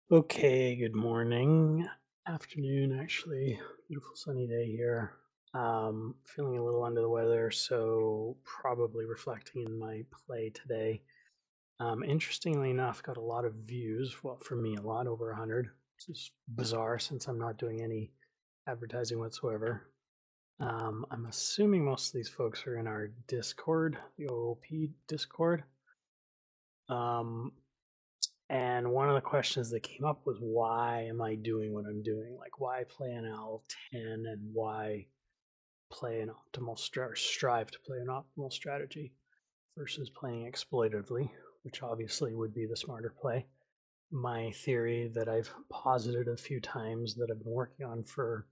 Okay, good morning, afternoon, actually. Beautiful sunny day here. Feeling a little under the weather, so probably reflecting in my play today. Interestingly enough, got a lot of views. Well, for me, a lot over 100. This is bizarre since I'm not doing any advertising whatsoever. I'm assuming most of these folks are in our Discord, the OOP Discord. Um, And one of the questions that came up was, why am I doing what I'm doing? Like, why play an L10 and why play an strive to play an optimal strategy versus playing exploitatively, which obviously would be the smarter play. My theory that I've posited a few times that I've been working on for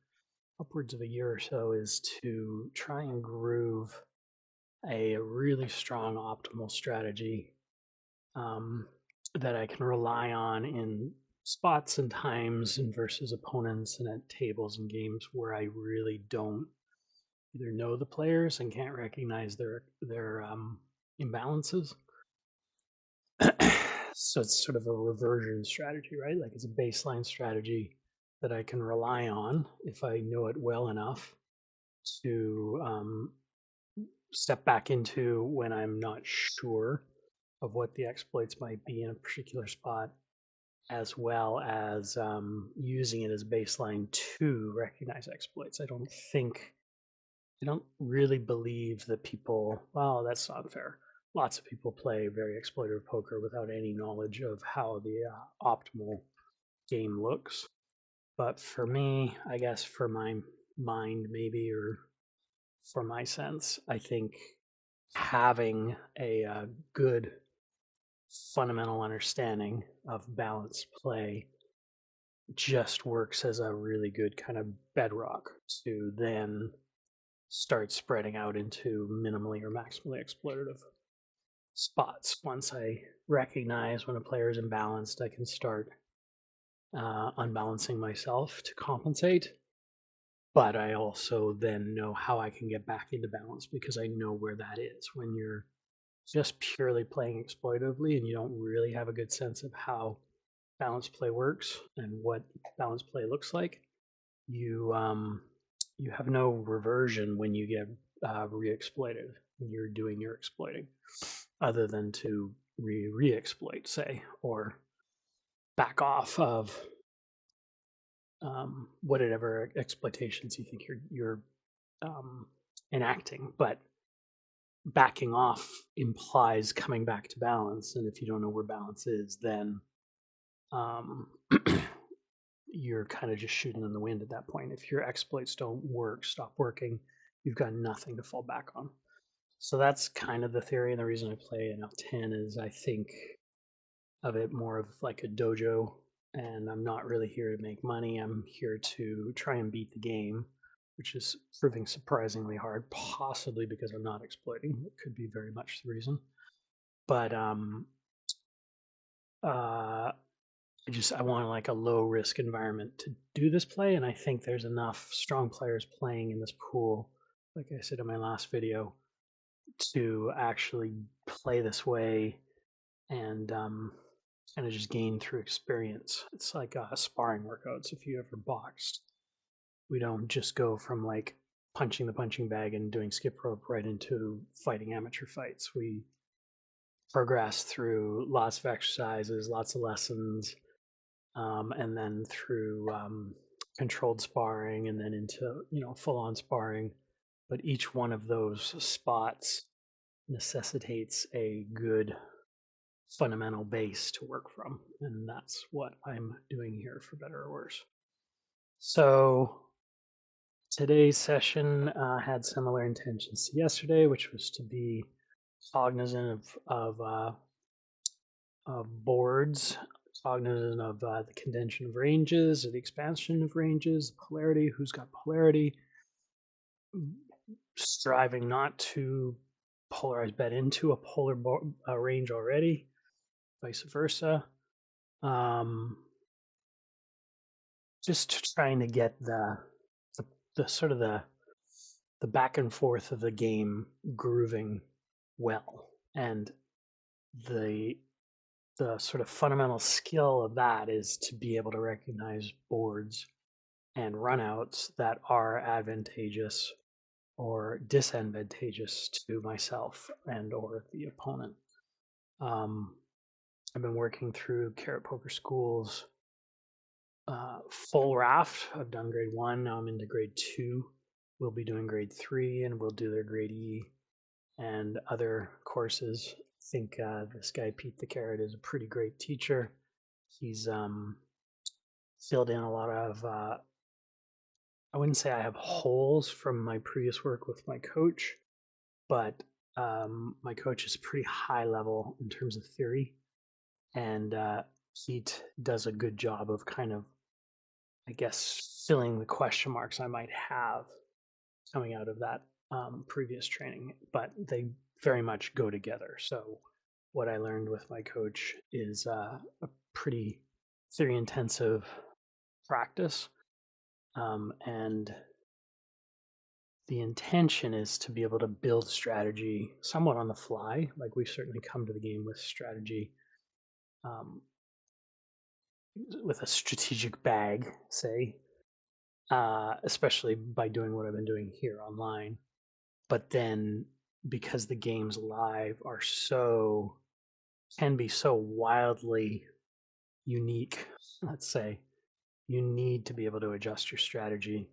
upwards of a year or so is to try and groove a really strong optimal strategy um, that I can rely on in spots and times and versus opponents and at tables and games where I really don't either know the players and can't recognize their imbalances. So it's sort of a reversion strategy, right? Like it's a baseline strategy that I can rely on if I know it well enough to step back into when I'm not sure of what the exploits might be in a particular spot, as well as using it as baseline to recognize exploits. I don't really believe that people, well, that's not fair. Lots of people play very exploitative poker without any knowledge of how the optimal game looks. But for me, I guess for my mind, maybe, or for my sense, I think having a good fundamental understanding of balanced play just works as a really good kind of bedrock to then start spreading out into minimally or maximally exploitative spots. Once I recognize when a player is imbalanced, I can start unbalancing myself to compensate. But I also then know how I can get back into balance because I know where that is. When you're just purely playing exploitatively and you don't really have a good sense of how balanced play works and what balanced play looks like, you you have no reversion when you get re-exploited when you're doing your exploiting, other than to re-exploit, say, or back off of whatever exploitations you think you're um, enacting. But backing off implies coming back to balance, and if you don't know where balance is, then um, you're kind of just shooting in the wind at that point. If your exploits don't work, stop working, you've got nothing to fall back on. So that's kind of the theory, and the reason I play an L10 is I think of it more of like a dojo, and I'm not really here to make money. I'm here to try and beat the game, which is proving surprisingly hard, possibly because I'm not exploiting. It could be very much the reason. But uh, I want like a low risk environment to do this play, and I think there's enough strong players playing in this pool, like I said in my last video, to actually play this way and kind of just gain through experience. It's like sparring workouts. If you ever boxed, we don't just go from like punching the punching bag and doing skip rope right into fighting amateur fights. We progress through lots of exercises, lots of lessons, and then through controlled sparring, and then into full on sparring. But each one of those spots necessitates a good fundamental base to work from, and that's what I'm doing here, for better or worse. So today's session had similar intentions to yesterday, which was to be cognizant of boards, cognizant of the contention of ranges, or the expansion of ranges, polarity, who's got polarity, striving not to polarize bet into a polar range already, vice versa. Um, just trying to get the sort of the back and forth of the game grooving well, and the the sort of fundamental skill of that is to be able to recognize boards and runouts that are advantageous or disadvantageous to myself and or the opponent. Um, I've been working through Carrot Poker School's full raft. I've done grade 1, now I'm into grade 2. We'll be doing grade 3, and we'll do their grade E and other courses. I think this guy, Pete the Carrot, is a pretty great teacher. He's filled in a lot of, I wouldn't say I have holes from my previous work with my coach, but my coach is pretty high level in terms of theory, and Pete does a good job of kind of, I guess, filling the question marks I might have coming out of that previous training, but they very much go together. So what I learned with my coach is a pretty theory intensive practice, and the intention is to be able to build strategy somewhat on the fly. Like we've certainly come to the game with strategy, um, with a strategic bag, say, especially by doing what I've been doing here online. But then because the games live are so, can be so wildly unique, let's say, you need to be able to adjust your strategy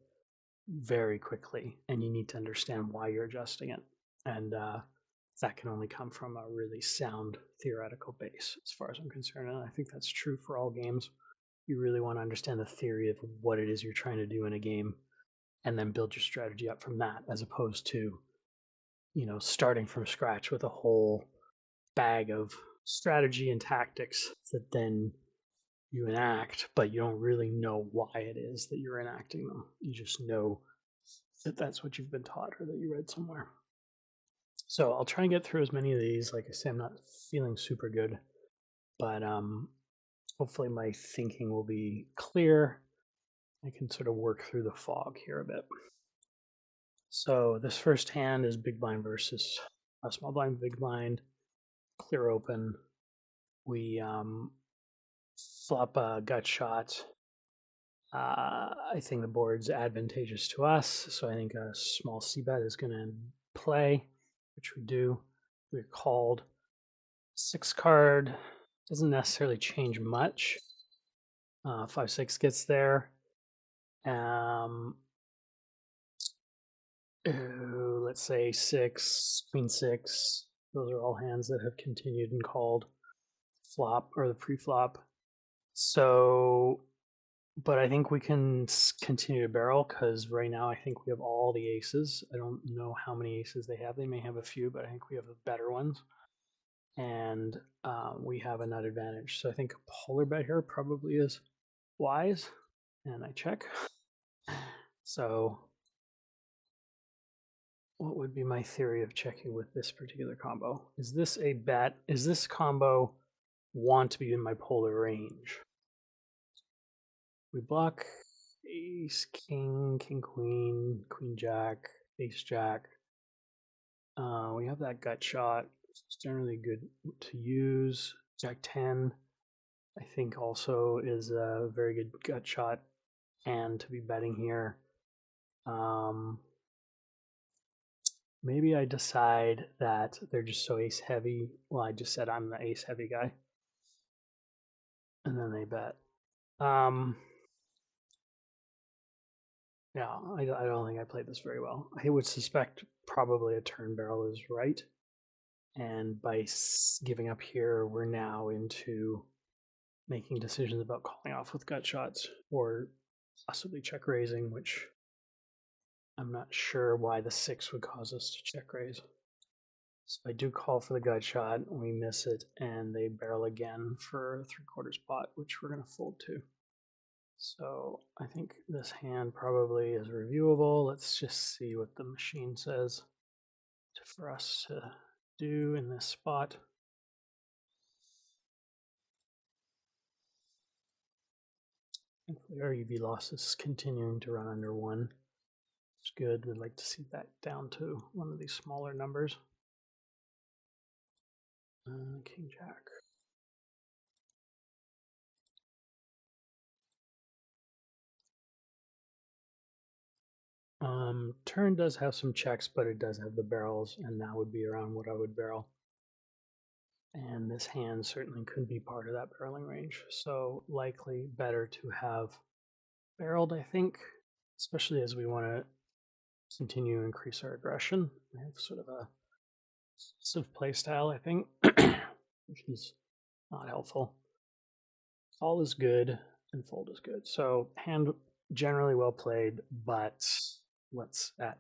very quickly, and you need to understand why you're adjusting it. And that can only come from a really sound theoretical base, as far as I'm concerned. And I think that's true for all games. You really want to understand the theory of what it is you're trying to do in a game, and then build your strategy up from that, as opposed to, starting from scratch with a whole bag of strategy and tactics that then you enact, but you don't really know why it is that you're enacting them. You just know that that's what you've been taught or that you read somewhere. So I'll try and get through as many of these. Like I say, I'm not feeling super good, but hopefully my thinking will be clear. I can sort of work through the fog here a bit. So this first hand is big blind versus a small blind, big blind, clear open. We flop a gut shot. I think the board's advantageous to us, so I think a small c-bet is going to play, which we do. We're called. 6 card doesn't necessarily change much. 5-6 gets there. Let's say 6, queen 6. Those are all hands that have continued and called flop or the pre-flop. So, but I think we can continue to barrel because right now I think we have all the aces. I don't know how many aces they have. They may have a few, but I think we have the better ones. And we have a nut advantage. So I think a polar bet here probably is wise. And I check. So what would be my theory of checking with this particular combo? Is this a bet? Is this combo want to be in my polar range? We block ace, king, king, queen, queen, jack, ace, jack. We have that gut shot. It's generally good to use. Jack 10, I think, also is a very good gut shot and to be betting here. Maybe I decide that they're just so ace heavy. Well, I just said I'm the ace heavy guy. And then they bet. Yeah, I don't think I played this very well. I would suspect probably a turn barrel is right. And by giving up here, we're now into making decisions about calling off with gut shots or possibly check raising, which I'm not sure why the 6 would cause us to check raise. So I do call for the gut shot, we miss it, and they barrel again for a 3/4 pot, which we're going to fold to. So I think this hand probably is reviewable. Let's just see what the machine says for us to do in this spot. Thankfully, our EV loss is continuing to run under 1. It's good. We'd like to see that down to one of these smaller numbers. King Jack. Turn does have some checks, but it does have the barrels, and that would be around what I would barrel. And this hand certainly could be part of that barreling range. So likely better to have barreled, I think, especially as we want to continue to increase our aggression. We have sort of a passive play style, I think, which is not helpful. Call is good and fold is good. So hand generally well played, but let's at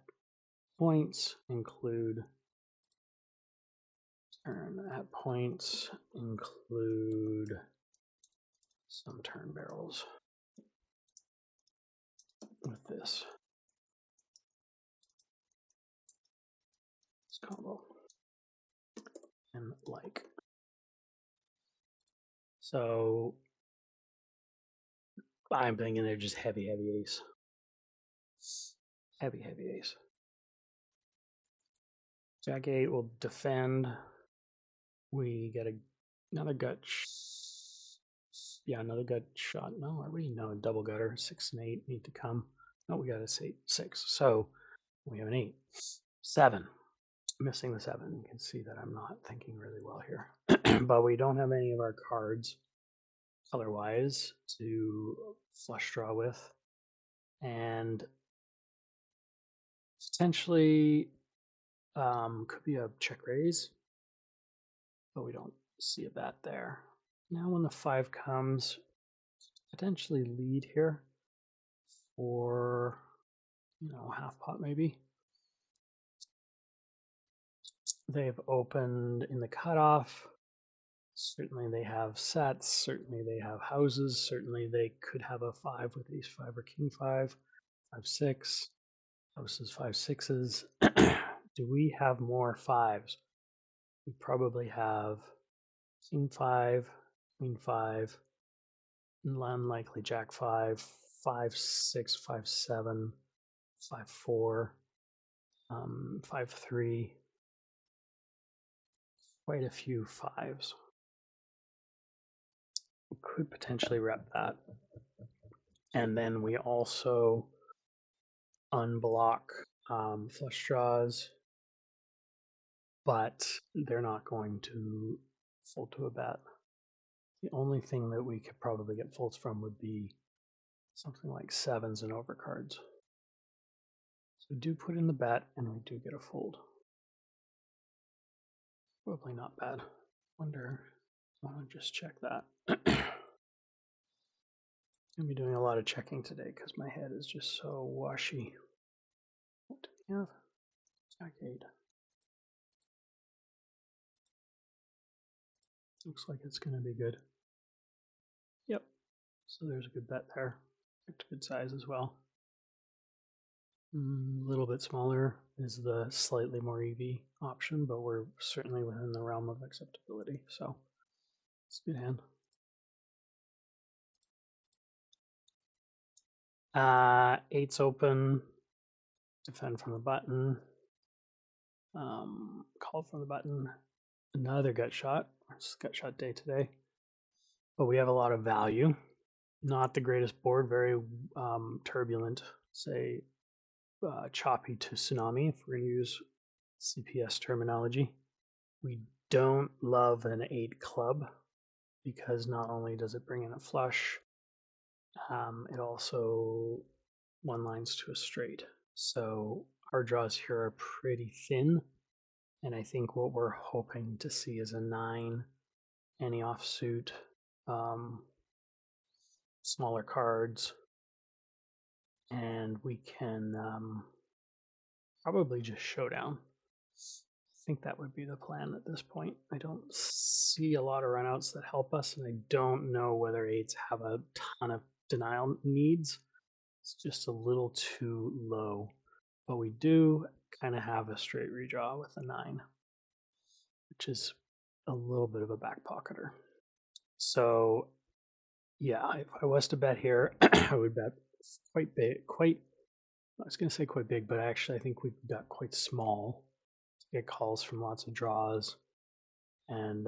points include turn at points include some turn barrels with this combo and like. So I'm thinking they're just heavy ace. Heavy ace. Jack 8 will defend. We get another gut. Another gut shot. No, are we? No, double gutter. 6 and 8 need to come. No, we got a 6. So we have an 8. 7. Missing the 7. You can see that I'm not thinking really well here. But we don't have any of our cards color-wise to flush draw with. And potentially could be a check raise, but we don't see a bet there. Now when the 5 comes, potentially lead here for, half pot maybe. They've opened in the cutoff. Certainly they have sets. Certainly they have houses. Certainly they could have a 5 with ace 5 or king 5, 5, 6. Houses 5, 6s. Do we have more 5s? We probably have king 5, queen 5, unlikely jack 5, 5, 6, 5, 7, 5, 4, 5, 3. Quite a few 5s. We could potentially rep that. And then we also unblock flush draws, but they're not going to fold to a bet. The only thing that we could probably get folds from would be something like 7s and overcards. So we do put in the bet and we do get a fold. Probably not bad. Wonder, I want to just check that. I'm gonna be doing a lot of checking today because my head is just so washy. What do we have? Jack 8. Looks like it's going to be good. Yep. So there's a good bet there. Picked a good size as well. A little bit smaller is the slightly more EV option, but we're certainly within the realm of acceptability. So it's a good hand. 8's open. Defend from the button. Call from the button. Another gut shot. It's gut shot day today. But we have a lot of value. Not the greatest board, very turbulent, say choppy to tsunami, if we're going to use CPS terminology. We don't love an 8 club because not only does it bring in a flush, it also one lines to a straight. So our draws here are pretty thin. And I think what we're hoping to see is a 9, any offsuit, smaller cards, and we can probably just showdown. I think that would be the plan at this point. I don't see a lot of runouts that help us, and I don't know whether 8s have a ton of denial needs. It's just a little too low. But we do kind of have a straight redraw with a 9, which is a little bit of a back pocketer. So yeah, if I was to bet here, I would bet quite big, I was going to say quite big, but actually I think we've got quite small to get calls from lots of draws. And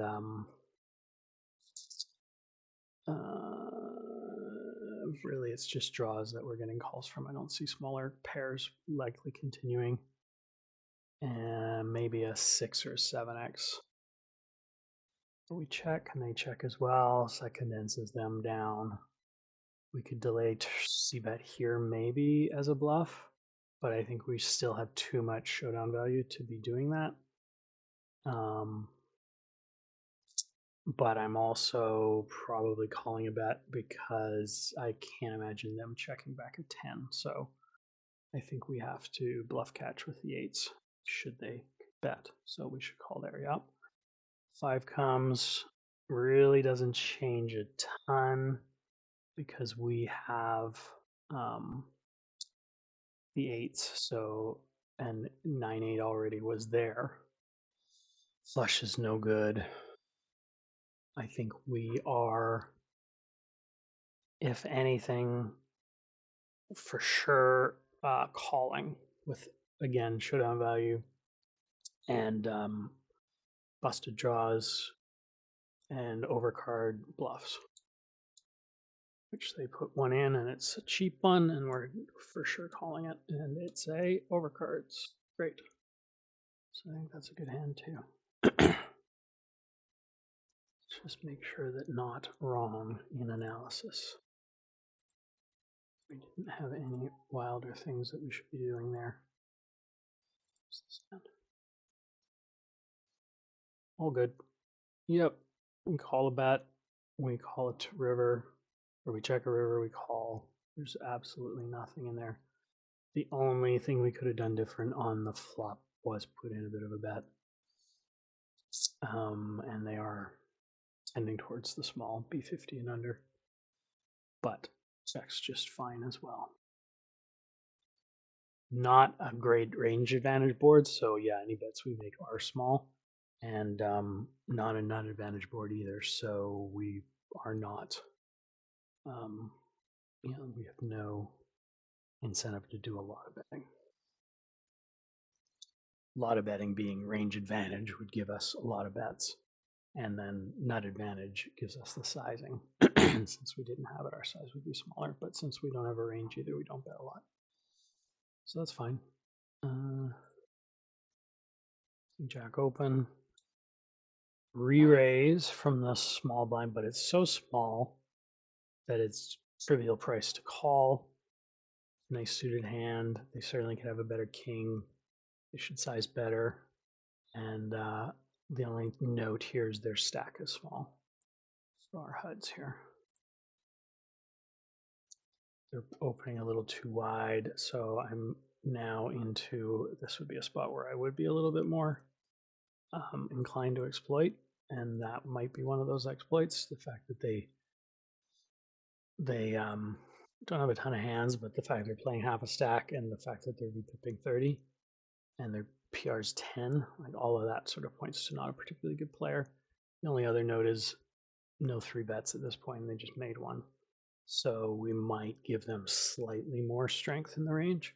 really it's just draws that we're getting calls from. I don't see smaller pairs likely continuing. And maybe a 6 or a 7x. We check, and they check as well, so that condenses them down. We could delay c-bet here maybe as a bluff, but I think we still have too much showdown value to be doing that. But I'm also probably calling a bet because I can't imagine them checking back a 10. So I think we have to bluff catch with the 8s should they bet. So we should call there, yep. 5 comes, really doesn't change a ton because we have the 8s, so, and 9-8 already was there. Flush is no good. I think we are, if anything, for sure calling with, again, showdown value and busted draws and overcard bluffs, which they put one in, and it's a cheap one, and we're for sure calling it, and it's a overcards. Great. So I think that's a good hand too. Let's just make sure that not wrong in analysis. We didn't have any wilder things that we should be doing there. All good. Yep. We call a bet. We call it to river, or we check a river, we call. There's absolutely nothing in there. The only thing we could have done different on the flop was put in a bit of a bet. And they are tending towards the small B50 and under. But check's just fine as well. Not a great range advantage board, so yeah, any bets we make are small. And not a non-advantage board either, so we are not, we have no incentive to do a lot of betting. A lot of betting being range advantage would give us a lot of bets, and then nut advantage gives us the sizing. Since we didn't have it, our size would be smaller, but since we don't have a range either, we don't bet a lot. So that's fine. Jack open. Re-raise from the small blind, but it's so small that it's trivial price to call. Nice suited hand. They certainly could have a better king. They should size better. And the only note here is their stack is small. So our HUDs here. They're opening a little too wide, so I'm now into, this would be a spot where I would be a little bit more inclined to exploit, and that might be one of those exploits. The fact that they don't have a ton of hands, but the fact they're playing half a stack and the fact that they're repipping 30 and their PR's 10, like all of that sort of points to not a particularly good player. The only other note is no 3 bets at this point, and they just made one. So we might give them slightly more strength in the range.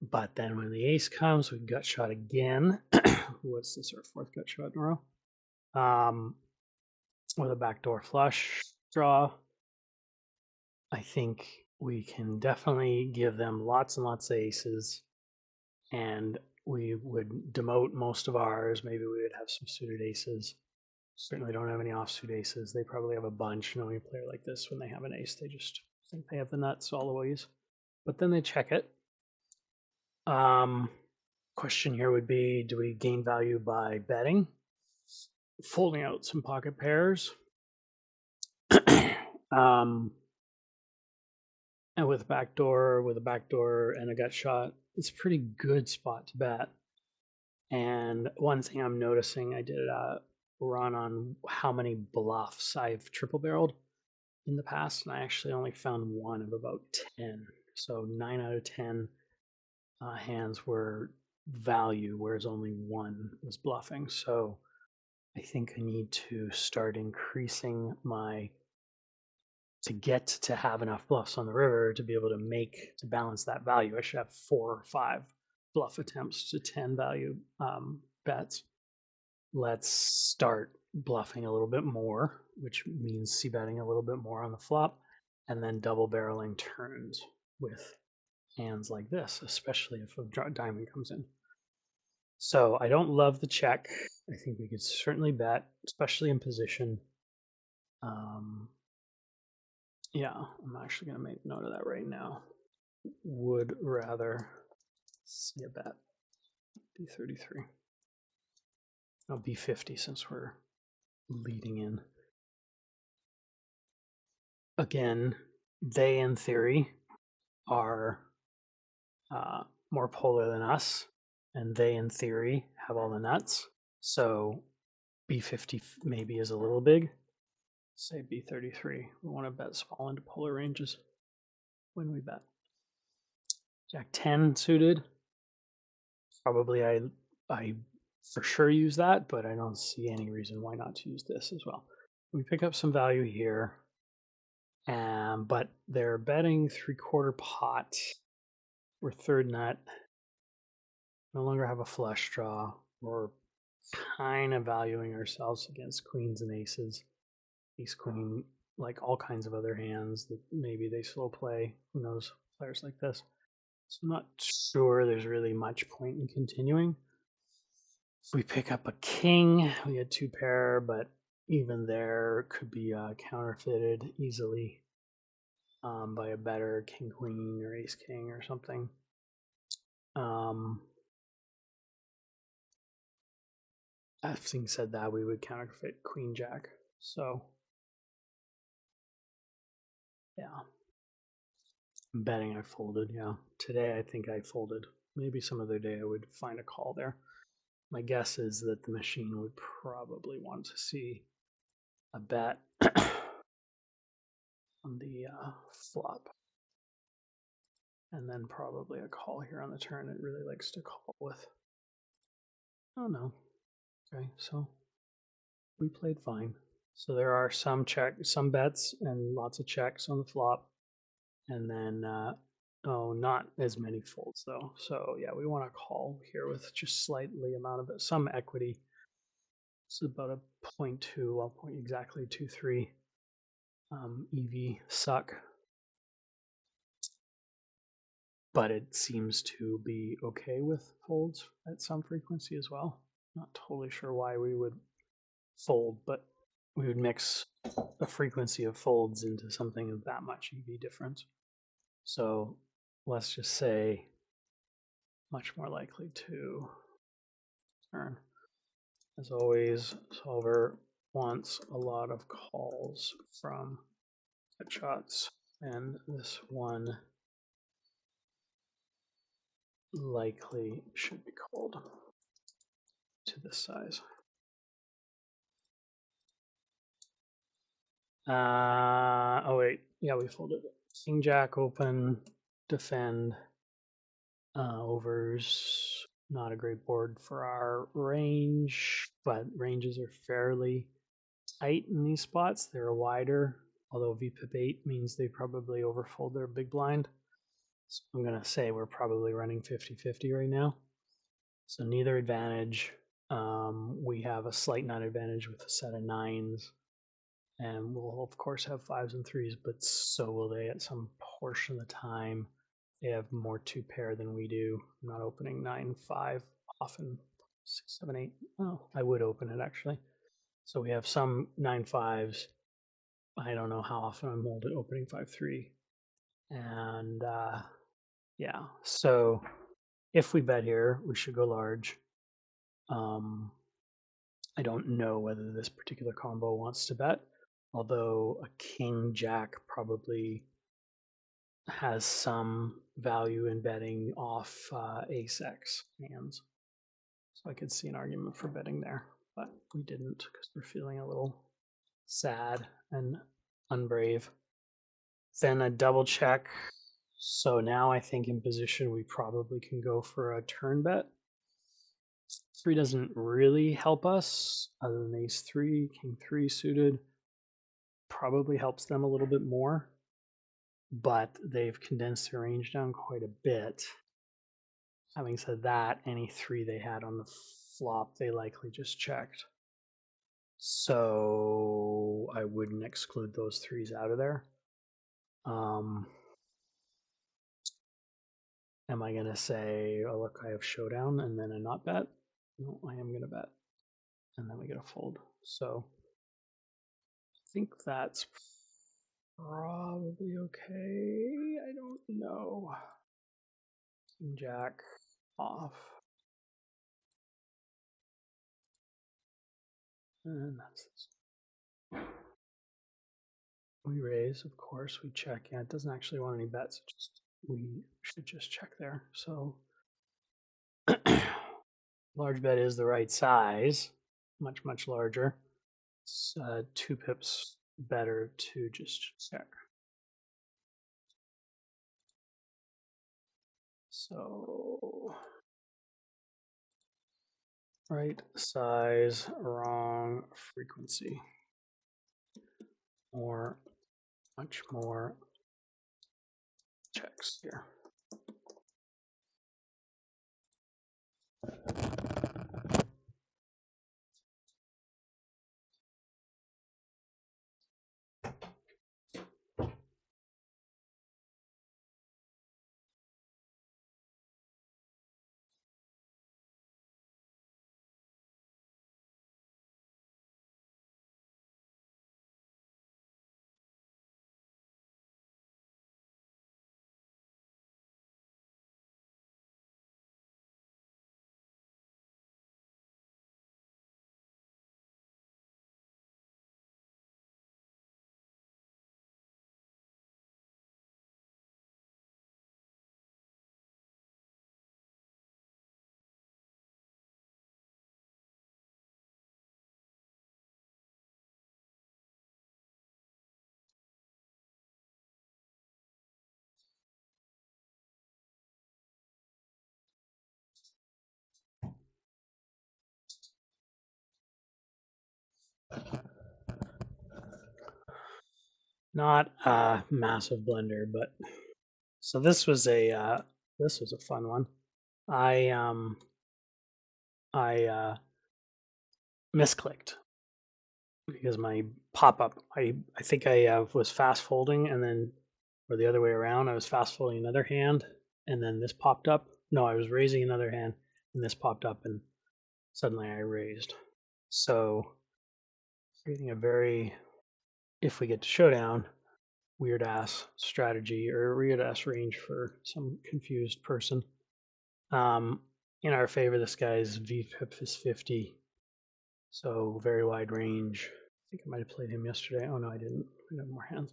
But then when the ace comes, we gut shot again. What's this, our 4th gut shot in a row? With a backdoor flush draw. I think we can definitely give them lots and lots of aces, and we would demote most of ours. Maybe we would have some suited aces. Certainly don't have any offsuit aces. They probably have a bunch. Knowing a player like this, when they have an ace, they just think they have the nuts all the ways. But then they check it. Question here would be, do we gain value by betting? Folding out some pocket pairs. And with a backdoor and a gut shot, it's a pretty good spot to bet. And one thing I'm noticing, I did a run on how many bluffs I've triple barreled in the past, and I actually only found one of about 10. So 9 out of 10 hands were value, whereas only one was bluffing. So I think I need to start increasing my, to get to have enough bluffs on the river to be able to balance that value. I should have 4 or 5 bluff attempts to 10 value bets. Let's start bluffing a little bit more, which means c-betting a little bit more on the flop, and then double barreling turns with hands like this, especially if a diamond comes in. So I don't love the check. I think we could certainly bet, especially in position. Yeah, I'm actually going to make note of that right now. Would rather see a bet. B33. No, B50 since we're leading in. Again, they in theory are more polar than us, and they in theory have all the nuts. So B50 maybe is a little big. Say B33. We want to bet small into polar ranges when we bet. Jack 10 suited. Probably I for sure use that, but I don't see any reason why not to use this as well. We pick up some value here, but they're betting 3/4 pot. We're third nut. No longer have a flush draw. We're kind of valuing ourselves against queens and aces. Ace queen, like all kinds of other hands that maybe they slow play. Who knows? Players like this. So I'm not sure there's really much point in continuing. If we pick up a king, we had 2 pair, but even there could be counterfeited easily by a better king queen or ace king or something. Having said that, we would counterfeit queen jack. So yeah, I'm betting I folded. Yeah, today I think I folded. Maybe some other day I would find a call there. My guess is that the machine would probably want to see a bet on the flop. And then probably a call here on the turn. It really likes to call with. Oh no. Okay, so we played fine. So there are some bets and lots of checks on the flop. And then, oh, not as many folds though. So yeah, we want to call here with just slightly amount of it, some equity. It's about a 0.2, well, point exactly 2.3 EV suck. But it seems to be okay with folds at some frequency as well. Not totally sure why we would fold, but we would mix a frequency of folds into something of that much EV difference. So let's just say much more likely to turn. As always, solver wants a lot of calls from cut shots, and this one likely should be called to this size. Oh wait, yeah, we folded it. King Jack open, defend, overs. Not a great board for our range, but ranges are fairly tight in these spots. They're wider, although VPIP 8 means they probably overfold their big blind. So I'm gonna say we're probably running 50-50 right now. So neither advantage. We have a slight nut advantage with a set of nines. And we'll of course have fives and threes, but so will they at some portion of the time. They have more 2 pair than we do. I'm not opening 9-5 often. 6-7-8. Oh, I would open it actually. So we have some 9-5s. I don't know how often I'm opening 5-3. And yeah, so if we bet here, we should go large. I don't know whether this particular combo wants to bet, although a king jack probably has some value in betting off ace x hands. So I could see an argument for betting there, but we didn't because we're feeling a little sad and unbrave. Then a double check. So now I think in position we probably can go for a turn bet. 3 doesn't really help us other than ace 3, king 3 suited. Probably helps them a little bit more, but they've condensed their range down quite a bit. Having said that, any 3 they had on the flop, they likely just checked. So I wouldn't exclude those threes out of there. Am I gonna say, oh look, I have showdown and then a not bet? No, I am gonna bet. And then we get a fold. So I think that's probably okay. I don't know. King Jack off. And that's this. We raise, of course, we check. Yeah, it doesn't actually want any bets. Just we should just check there. So large bet is the right size, much larger. It's 2 pips better to just check. So right size, wrong frequency, or much more checks here. Not a massive blender, but so this was a fun one. I misclicked because my pop-up, I think I was fast folding and then, or the other way around, I was fast folding another hand and then this popped up. No, I was raising another hand and this popped up and suddenly I raised. So creating a very, if we get to showdown, weird ass strategy or weird ass range for some confused person. In our favor, this guy's VPIP is 50. So very wide range. I think I might have played him yesterday. Oh no, I didn't. We have more hands.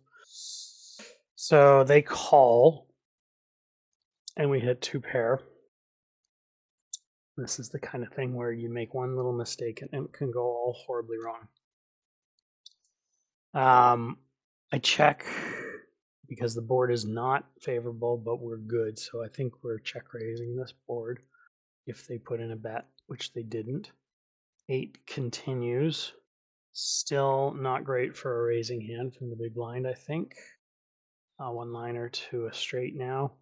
So they call, and we hit 2 pair. This is the kind of thing where you make one little mistake and it can go all horribly wrong. I check because the board is not favorable, but we're good. So I think we're check raising this board if they put in a bet, which they didn't. 8 continues. Still not great for a raising hand from the big blind, I think. One liner to a straight now.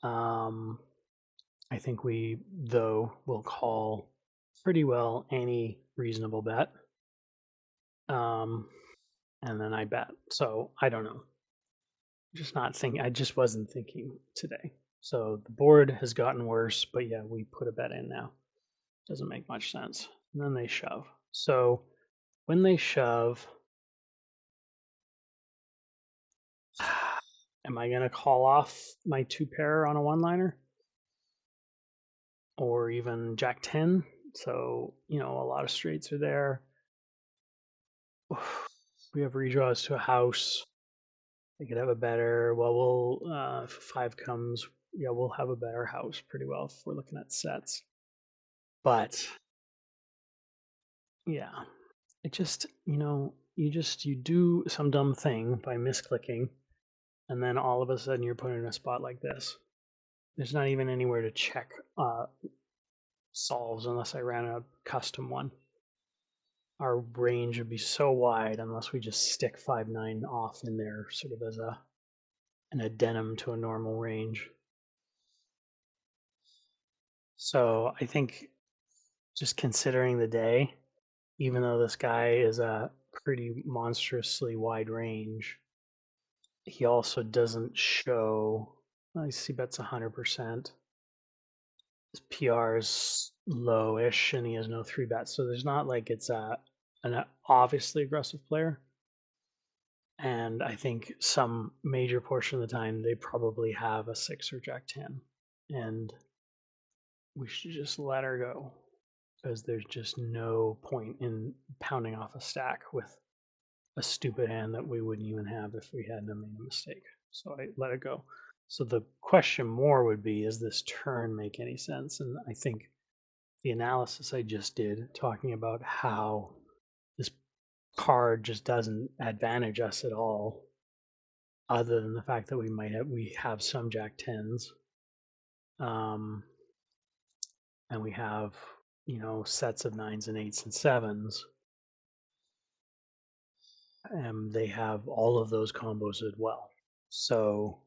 I think we, though, will call pretty well any reasonable bet. And then I bet. So I don't know. Just not thinking. I just wasn't thinking today. So the board has gotten worse, but yeah, we put a bet in now. Doesn't make much sense. And then they shove. So when they shove, am I going to call off my 2 pair on a one liner? Or even Jack 10? So, you know, a lot of straights are there. We have redraws to a house. They could have a better, well, we'll, if 5 comes, yeah, we'll have a better house pretty well if we're looking at sets. But, yeah, it just, you know, you do some dumb thing by misclicking, and then all of a sudden you're put in a spot like this. There's not even anywhere to check solves unless I ran a custom one. Our range would be so wide unless we just stick 5-9 off in there sort of as an addendum to a normal range. So I think just considering the day, even though this guy is a pretty monstrously wide range, he also doesn't show. I see bets 100%. His PR is lowish, and he has no 3-bet, so there's not like it's an obviously aggressive player. And I think some major portion of the time they probably have a 6 or Jack 10, and we should just let her go because there's just no point in pounding off a stack with a stupid hand that we wouldn't even have if we hadn't made a mistake. So I let it go. So the question more would be, does this turn make any sense? And I think the analysis I just did, talking about how this card just doesn't advantage us at all, other than the fact that we have some Jack 10s, and we have sets of 9s and 8s and 7s, and they have all of those combos as well. So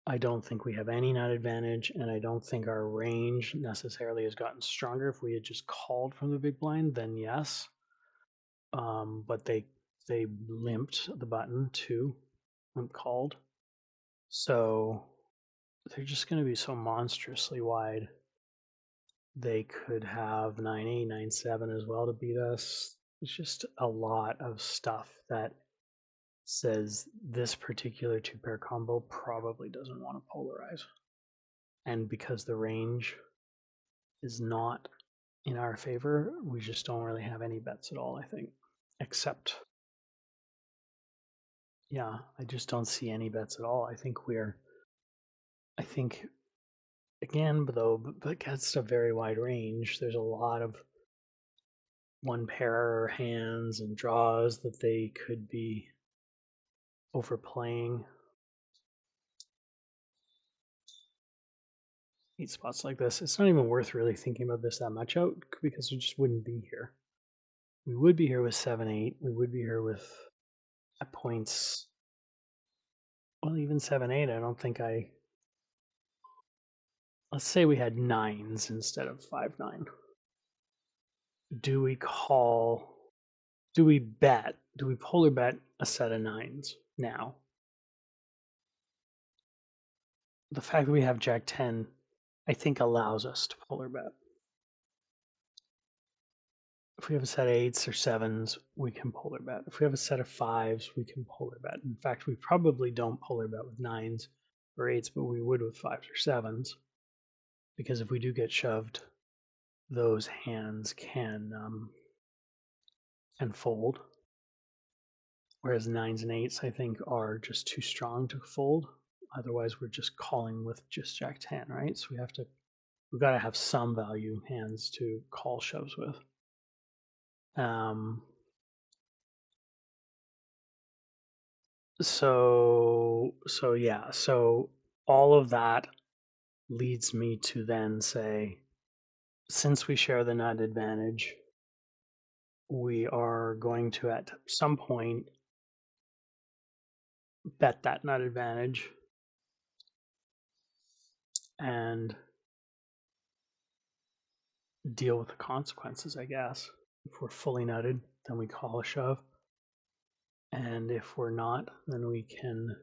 I don't think we have any nut advantage, and I don't think our range necessarily has gotten stronger. If we had just called from the big blind, then yes. But they limped the button too, when called. So they're just going to be so monstrously wide. They could have 9-8, 9-7 as well to beat us. It's just a lot of stuff that says this particular 2-pair combo probably doesn't want to polarize. And because the range is not in our favor, we just don't really have any bets at all, I think. Except, yeah, I just don't see any bets at all. I think again, though, but against a very wide range, there's a lot of one pair hands and draws that they could be overplaying. 8 spots like this, it's not even worth really thinking about this that much out because we just wouldn't be here. We would be here with 7-8. We would be here with at points. Well, even 7-8, I don't think let's say we had 9s instead of 5-9. Do we call? Do we bet? Do we polar bet a set of 9s now? The fact that we have Jack 10, I think, allows us to polar bet. If we have a set of 8s or 7s, we can polar bet. If we have a set of 5s, we can polar bet. In fact, we probably don't polar bet with 9s or 8s, but we would with 5s or 7s. Because if we do get shoved, those hands can fold. Whereas 9s and 8s, I think, are just too strong to fold. Otherwise, we're just calling with just Jack 10, right? So we've got to have some value hands to call shoves with. So yeah, so all of that leads me to then say, since we share the nut advantage, we are going to at some point bet that nut advantage and deal with the consequences, I guess. If we're fully nutted, then we call a shove. And if we're not, then we can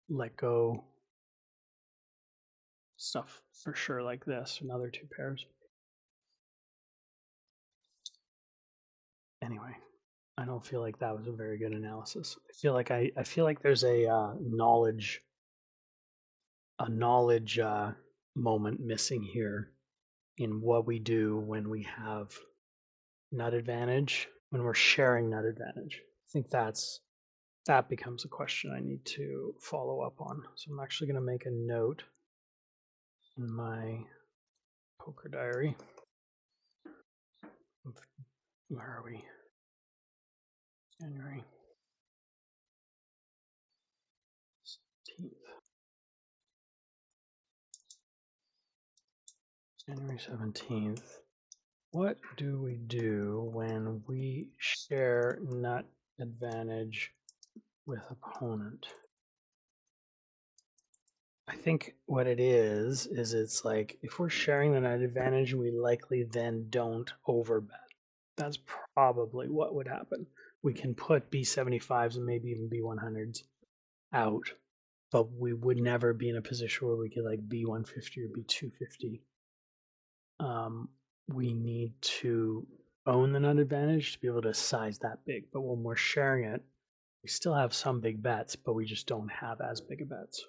let go stuff for sure like this, another 2 pairs. Anyway, I don't feel like that was a very good analysis. I feel like there's a knowledge moment missing here in what we do when we have nut advantage, when we're sharing nut advantage. I think that becomes a question I need to follow up on. So I'm actually going to make a note in my poker diary. Where are we? January 17th. January 17th. What do we do when we share nut advantage with opponent? I think what it is it's like if we're sharing the nut advantage, we likely then don't overbet. That's probably what would happen. We can put B75s and maybe even B100s out, but we would never be in a position where we could like B150 or B250. We need to own the nut advantage to be able to size that big. But when we're sharing it, we still have some big bets, but we just don't have as big a bets.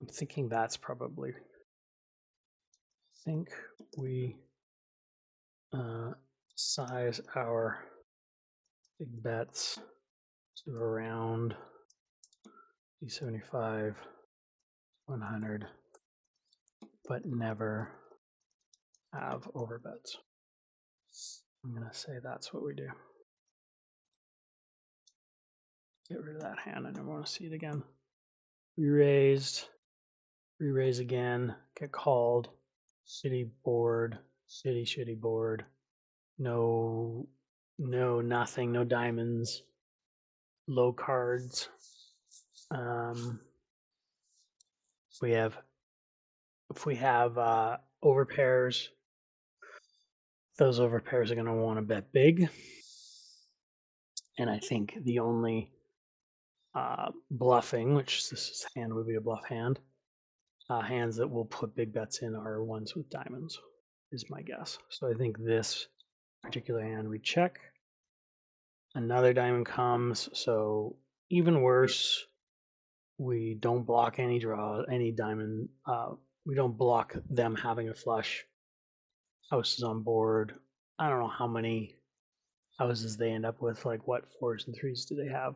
I'm thinking that's probably. I think we size our big bets to around B75, 100, but never have overbets. I'm going to say that's what we do. Get rid of that hand. I never want to see it again. Re-raised, re-raise again, get called, shitty board, shitty board, no, nothing, no diamonds, low cards. If we have overpairs, those overpairs are going to want to bet big. And I think the only bluffing, which this hand would be a bluff hand, hands that will put big bets in are ones with diamonds, is my guess. So I think this particular hand we check. Another diamond comes, so even worse, we don't block any draw, any diamond. We don't block them having a flush. Houses on board. I don't know how many houses they end up with. Like what 4s and 3s do they have?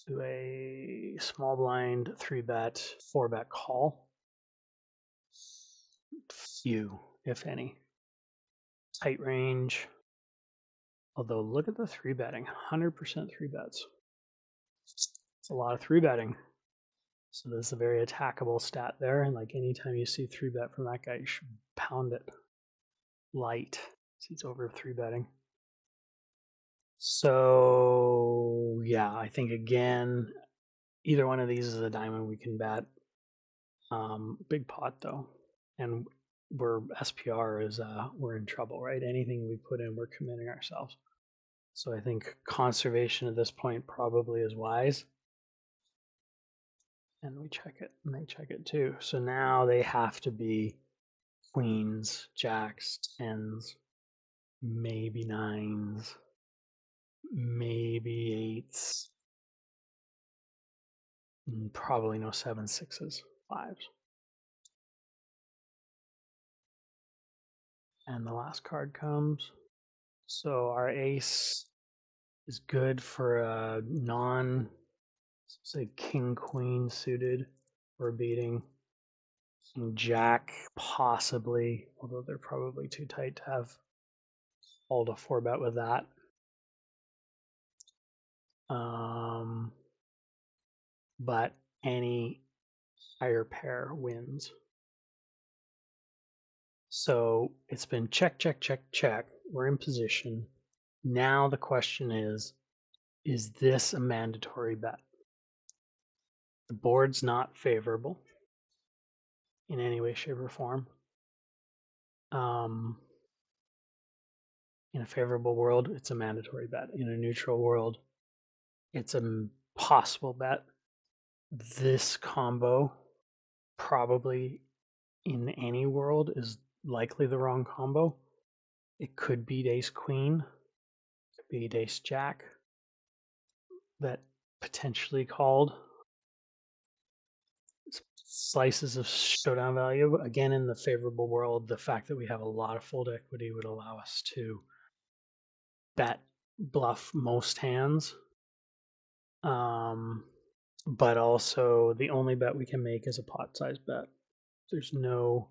To a small blind 3-bet, 4-bet call. Few, if any. Tight range. Although look at the 3-betting, 100% 3-bets. It's a lot of 3-betting. So this is a very attackable stat there. And like anytime you see 3-bet from that guy, you should pound it light. He's over 3-betting. So yeah, I think again, either one of these is a diamond we can bet. Big pot though, and we're SPR is we're in trouble, right? Anything we put in, we're committing ourselves. So I think conservation at this point probably is wise. And we check it, and they check it too. So now they have to be queens, jacks, tens, maybe nines, maybe eights, probably no 7s, 6s, 5s. And the last card comes. So our ace is good for a non, say king queen suited or beating. King jack possibly, although they're probably too tight to have called a 4-bet with that. But any higher pair wins. So it's been check, check, check, check. We're in position. Now the question is this a mandatory bet? The board's not favorable in any way, shape, or form. In a favorable world, it's a mandatory bet. In a neutral world, it's a possible bet. This combo probably in any world is likely the wrong combo. It could beat ace queen, it could beat ace jack that potentially called. Slices of showdown value. Again, in the favorable world, the fact that we have a lot of fold equity would allow us to bet bluff most hands. But also the only bet we can make is a pot size bet. There's no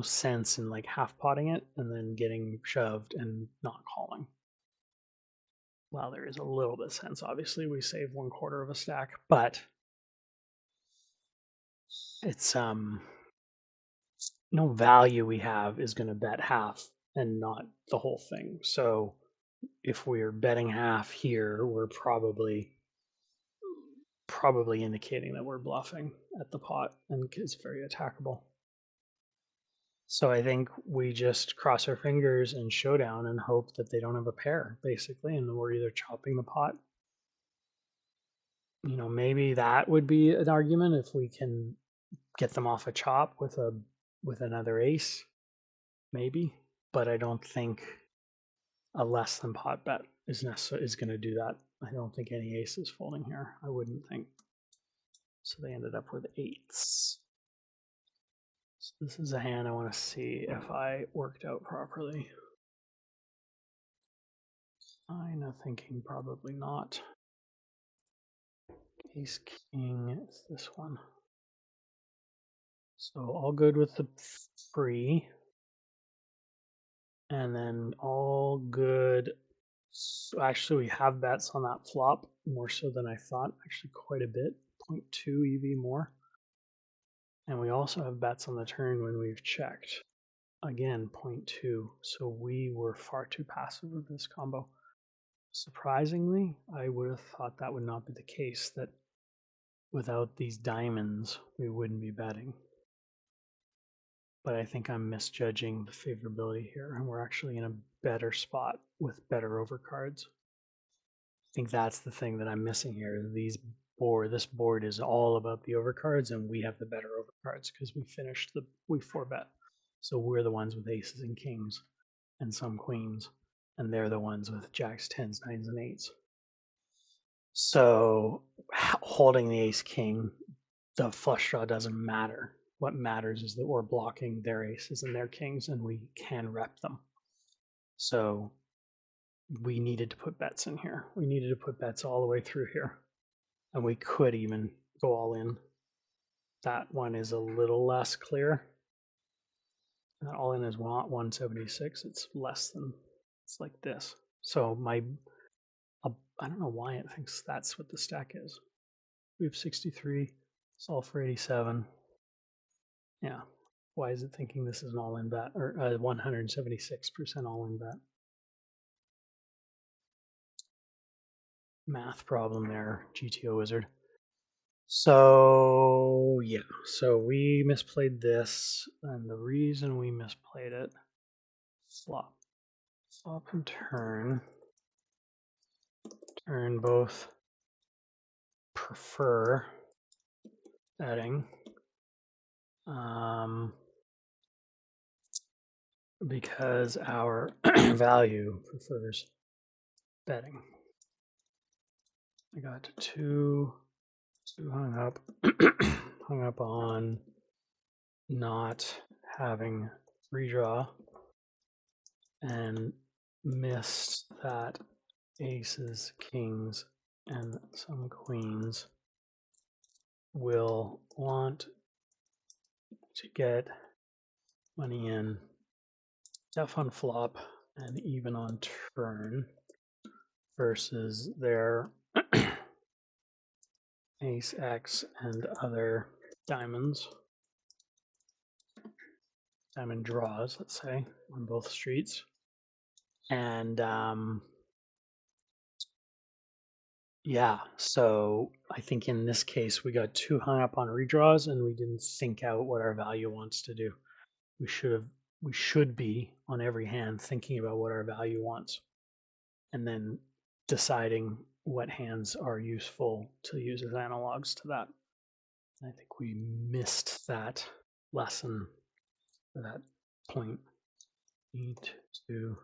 sense in like half potting it and then getting shoved and not calling. Well, there is a little bit of sense. Obviously, we save 1/4 of a stack, but it's no value we have is going to bet half and not the whole thing. So if we're betting half here, we're probably probably indicating that we're bluffing at the pot and it's very attackable. So I think we just cross our fingers and showdown and hope that they don't have a pair, basically, and we're either chopping the pot. You know, maybe that would be an argument if we can get them off a chop with another ace, maybe. But I don't think a less than pot bet is going to do that. I don't think any ace is folding here. I wouldn't think. So they ended up with eights. So this is a hand I want to see if I worked out properly. I'm thinking probably not. Ace king is this one. So all good with the free. And then all good. So actually, we have bets on that flop, more so than I thought, actually quite a bit, 0.2 EV more. And we also have bets on the turn when we've checked. Again, 0.2. So we were far too passive with this combo. Surprisingly, I would have thought that would not be the case, that without these diamonds, we wouldn't be betting. But I think I'm misjudging the favorability here, and we're actually in a better spot with better overcards. I think that's the thing that I'm missing here. This board is all about the overcards, and we have the better overcards because we 4-bet. So we're the ones with aces and kings and some queens, and they're the ones with jacks, tens, nines, and eights. So holding the ace king, the flush draw doesn't matter. What matters is that we're blocking their aces and their kings, and we can rep them. So we needed to put bets in here. We needed to put bets all the way through here. And we could even go all in. That one is a little less clear. That all in is 176. It's less than, it's like this. So I don't know why it thinks that's what the stack is. We have 63, solve for 87. Yeah. Why is it thinking this is an all-in bet, or 176% all-in bet? Math problem there, GTO wizard. So yeah, so we misplayed this, and the reason we misplayed it, flop and turn both prefer betting, because our value prefers betting. I got two hung up on not having redraw and missed that aces, kings, and some queens will want to get money in def on flop and even on turn versus their ace X and other diamonds, diamond draws, let's say, on both streets. And yeah, so I think in this case we got too hung up on redraws and we didn't think out what our value wants to do. We should be on every hand thinking about what our value wants and then deciding what hands are useful to use as analogs to that. I think we missed that lesson, or that point. Need to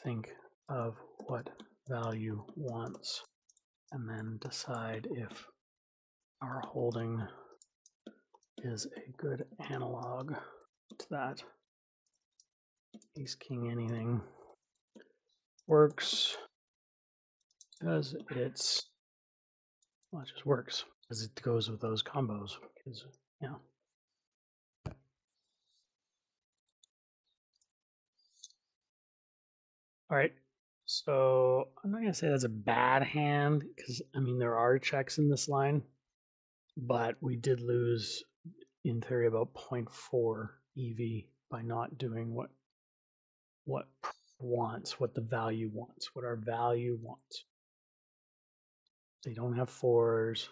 think of what value wants and then decide if our holding is a good analog to that. Ace king anything works because it just works because it goes with those combos. Because yeah. All right. So I'm not gonna say that's a bad hand because I mean there are checks in this line, but we did lose in theory about 0.4 EV by not doing what wants, what the value wants, what our value wants. They don't have fours.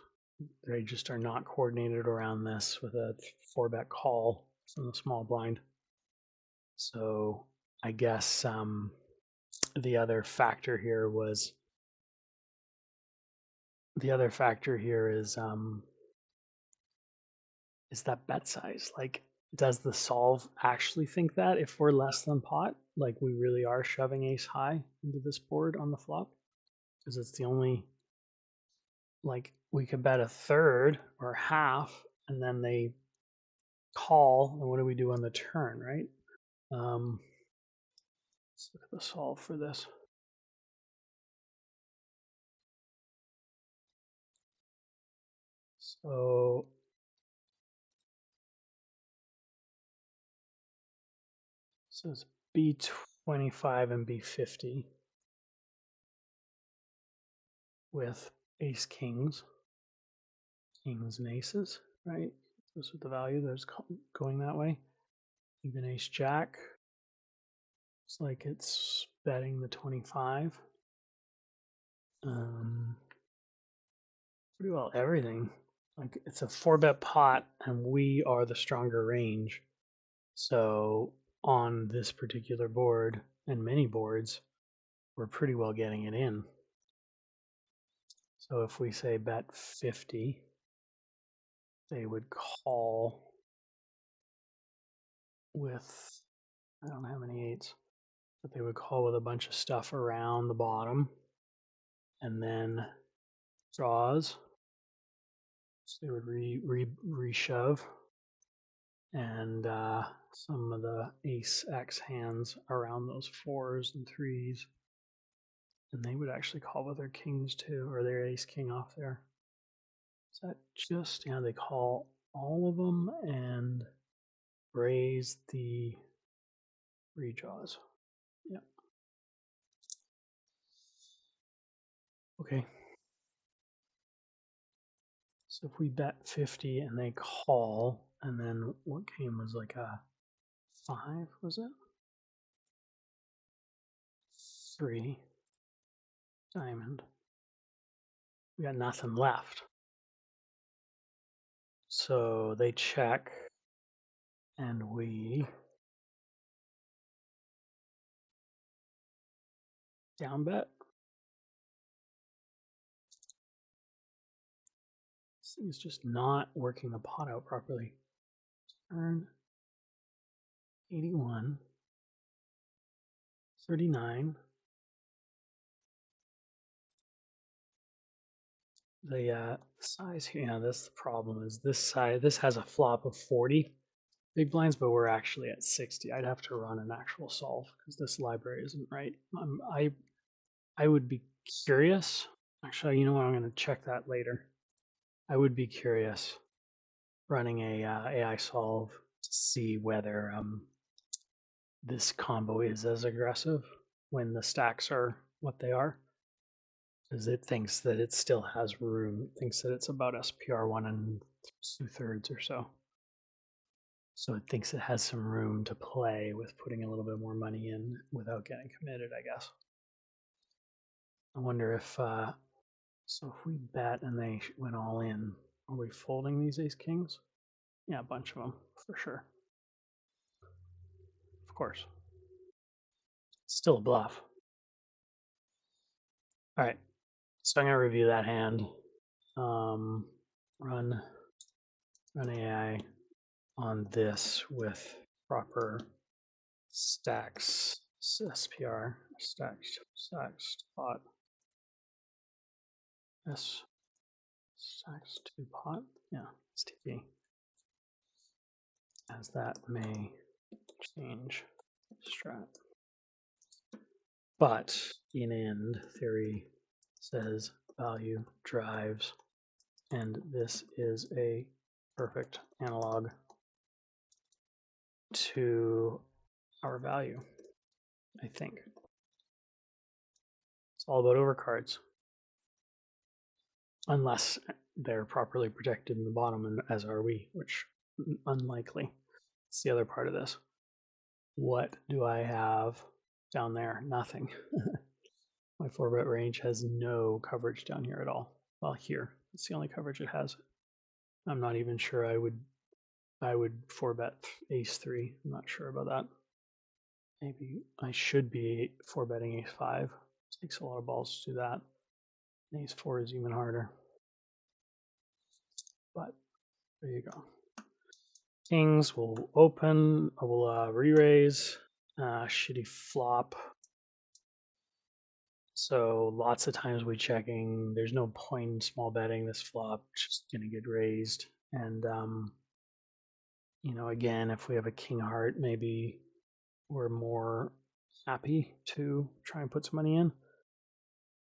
They just are not coordinated around this with a 4-bet call from the small blind. So I guess the other factor here is that bet size. Like, does the solve actually think that if we're less than pot, like we really are shoving ace high into this board on the flop? Because it's the only, like, we could bet a third or half and then they call, and what do we do on the turn, right? Let's look at the solve for this. So it's B25 and B50 with ace kings, kings and aces, right? Those are the value that's going that way. Even ace jack. Looks like it's betting the 25. Pretty well everything. Like, it's a 4-bet pot and we are the stronger range. So on this particular board and many boards, we're pretty well getting it in. So if we say bet 50, they would call with, I don't have any eights, but they would call with a bunch of stuff around the bottom and then draws. So they would re-shove and some of the ace X hands around those fours and threes. And they would actually call with their kings too, or their ace king off there. Is that just, yeah, they call all of them and raise the redraws. Yeah. Okay. So if we bet 50 and they call, and then what came was like a 5, was it? 3 diamond. We got nothing left. So they check, and we down bet. This thing is just not working the pot out properly. Turn 81, 39. The size here, yeah, that's the problem, is this side, this has a flop of 40 big blinds, but we're actually at 60. I'd have to run an actual solve because this library isn't right. I would be curious. Actually, you know what? I'm going to check that later. I would be curious running a AI solve to see whether this combo is as aggressive when the stacks are what they are, because it thinks that it still has room. It thinks that it's about SPR 1 2/3 or so. So it thinks it has some room to play with putting a little bit more money in without getting committed, I guess. I wonder if, so if we bet and they went all in, are we folding these ace kings? Yeah, a bunch of them, for sure. Of course. Still a bluff. All right, so I'm gonna review that hand. Run AI on this with proper stacks, SPR, stacks pot, S stacks to pot, yeah, STP, as that may change strat. But in end theory says value drives, and this is a perfect analog to our value, I think. It's all about overcards. Unless they're properly protected in the bottom, and as are we, which unlikely. It's the other part of this. What do I have down there? Nothing. My 4-bet range has no coverage down here at all. Well, here, it's the only coverage it has. I'm not even sure I would 4-bet ace-3. I'm not sure about that. Maybe I should be 4-betting ace-5. It takes a lot of balls to do that. And ace-4 is even harder. But there you go. Kings will open. I will re-raise. Shitty flop. So lots of times we checking. There's no point in small betting this flop. Just gonna get raised. And you know, again, if we have a king heart, maybe we're more happy to try and put some money in.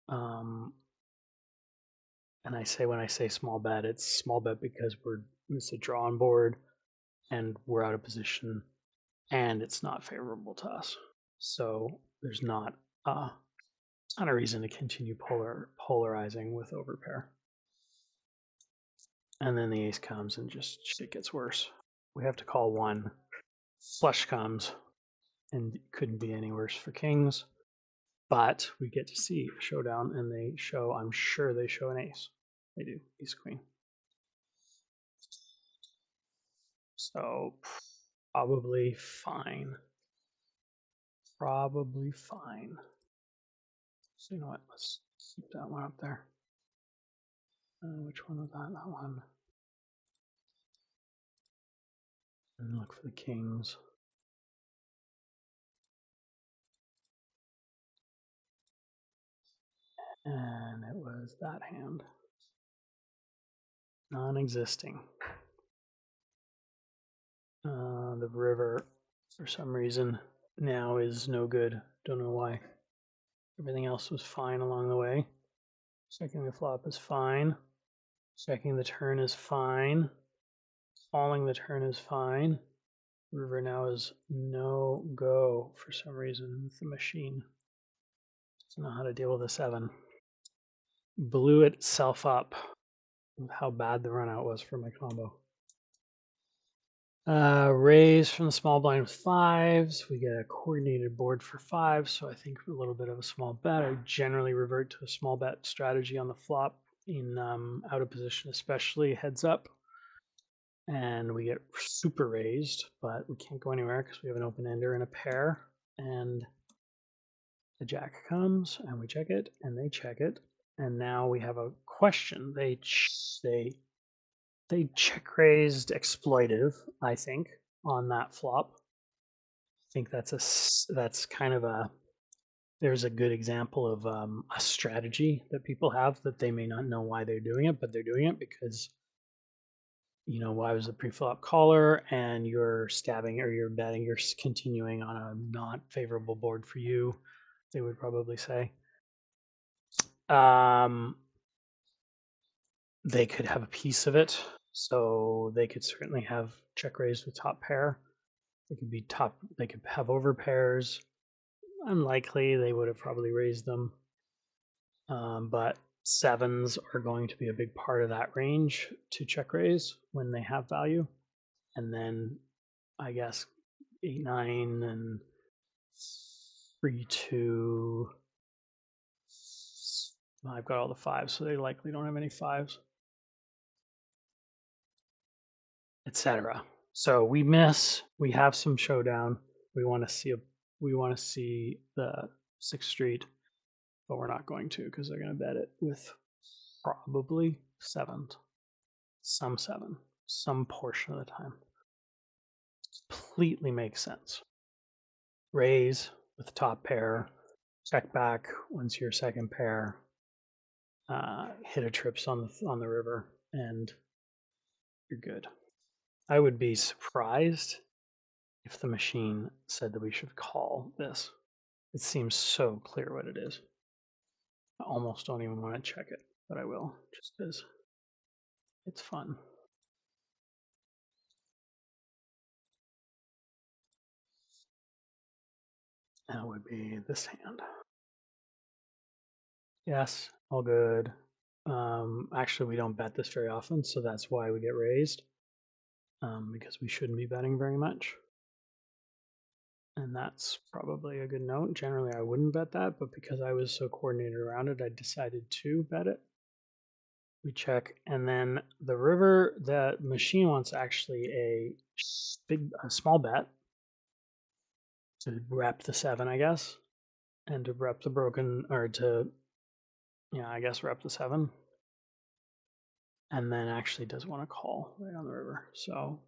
And I say when I say small bet, it's small bet because it's a draw on board and we're out of position and it's not favorable to us. So there's not a reason to continue polarizing with overpair. And then the ace comes and just it gets worse. We have to call one. Flush comes and it couldn't be any worse for kings. But we get to see a showdown and they show, I'm sure they show an ace. They do, ace queen. So probably fine. Probably fine. So you know what, let's keep that one up there. Which one was that? That one. And look for the kings. And it was that hand. Non-existing. The river, for some reason, now is no good. Don't know why. Everything else was fine along the way. Checking the flop is fine. Checking the turn is fine. Calling the turn is fine. River now is no go for some reason with the machine. Doesn't know how to deal with a 7. Blew itself up with how bad the run out was for my combo. Raise from the small blind with 5s. We get a coordinated board for 5, so I think a little bit of a small bet. I generally revert to a small bet strategy on the flop in out of position, especially heads up. And we get super raised, but we can't go anywhere because we have an open ender and a pair. And the jack comes, and we check it, and they check it. And now we have a question. They check raised exploitive, I think, on that flop. I think that's kind of there's a good example of a strategy that people have that they may not know why they're doing it, but they're doing it because you know why was the pre-flop caller and you're stabbing or you're betting, you're continuing on a not favorable board for you. They would probably say. They could have a piece of it, so they could certainly have check raised with top pair. They could be top. They could have over pairs. Unlikely they would have probably raised them, but 7s are going to be a big part of that range to check raise when they have value, and then I guess 8-9 and 3-2. I've got all the 5s, so they likely don't have any 5s, etc. So we miss. We have some showdown. We want to see the 6th street, but we're not going to because they're going to bet it with probably 7th, some 7, some portion of the time. Completely makes sense. Raise with top pair, check back once your second pair, hit a trips on the river, and you're good. I would be surprised if the machine said that we should call this. It seems so clear what it is. I almost don't even want to check it, but I will, just because it's fun. That would be this hand. Yes, all good. Actually, we don't bet this very often, so that's why we get raised. Because we shouldn't be betting very much. And that's probably a good note. Generally, I wouldn't bet that, but because I was so coordinated around it, I decided to bet it. We check, and then the river, the machine wants actually a small bet to rep the 7, I guess, and to rep the broken, or to, yeah, I guess rep the 7, and then actually does want to call right on the river. So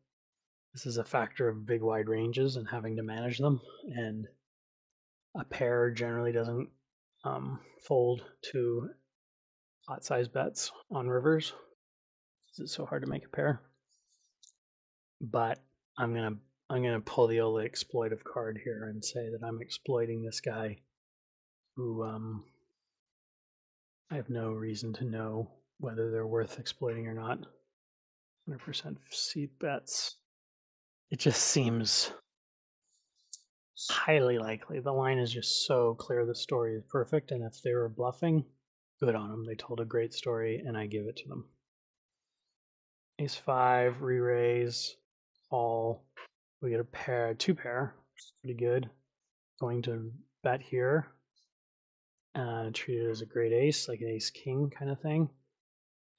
this is a factor of big wide ranges and having to manage them, and a pair generally doesn't fold to pot size bets on rivers. It's so hard to make a pair. But I'm gonna pull the old exploitive card here and say that I'm exploiting this guy who I have no reason to know whether they're worth exploiting or not. 100% seat bets. It just seems highly likely. The line is just so clear. The story is perfect, and if they were bluffing, good on them. They told a great story, and I give it to them. Ace 5, re-raise, call. We get a pair, 2 pair, which is pretty good. Going to bet here. Treat it as a great ace, like an ace king kind of thing.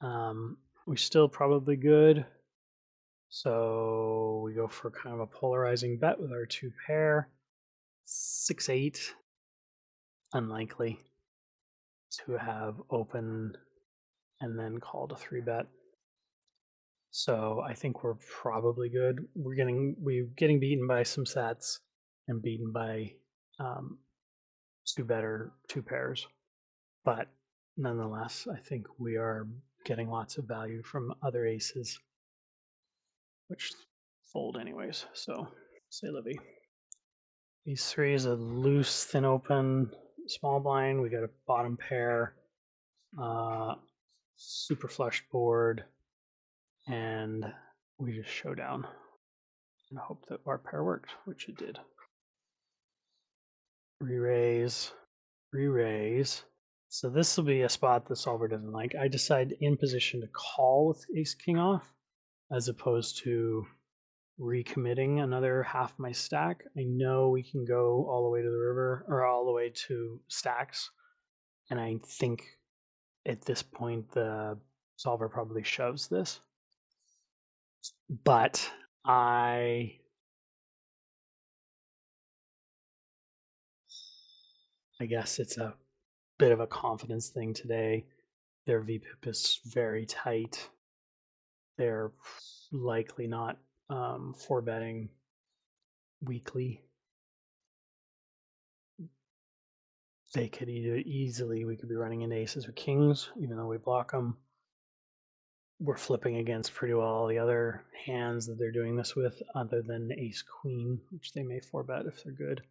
We're still probably good. So we go for kind of a polarizing bet with our 2 pair. 6-8. Unlikely to have open and then called a 3-bet. So I think we're probably good. We're getting beaten by some sets and beaten by 2 better 2 pairs. But nonetheless, I think we are getting lots of value from other aces, which fold anyways. So say Livy. Ace 3 is a loose, thin open, small blind. We got a bottom pair, super flush board, and we just show down and hope that our pair worked, which it did. Re-raise, re-raise. So this will be a spot the solver doesn't like. I decide in position to call with ace king off, as opposed to recommitting another half my stack. I know we can go all the way to the river, or all the way to stacks, and I think at this point the solver probably shoves this. But I guess it's a bit of a confidence thing today. Their VPIP is very tight. They're likely not 4-betting weekly. They could easily, we could be running into aces or kings, even though we block them. We're flipping against pretty well all the other hands that they're doing this with, other than ace queen, which they may 4-bet if they're good.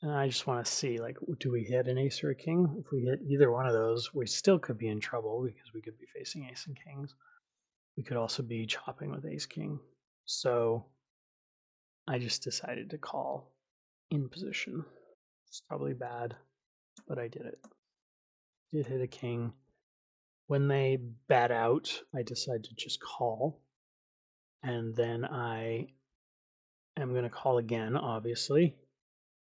And I just want to see, like, do we hit an ace or a king? If we hit either one of those, we still could be in trouble because we could be facing ace and kings. We could also be chopping with ace king. So I just decided to call in position. It's probably bad, but I did it. Did hit a king. When they bat out, I decide to just call. And then I am going to call again, obviously.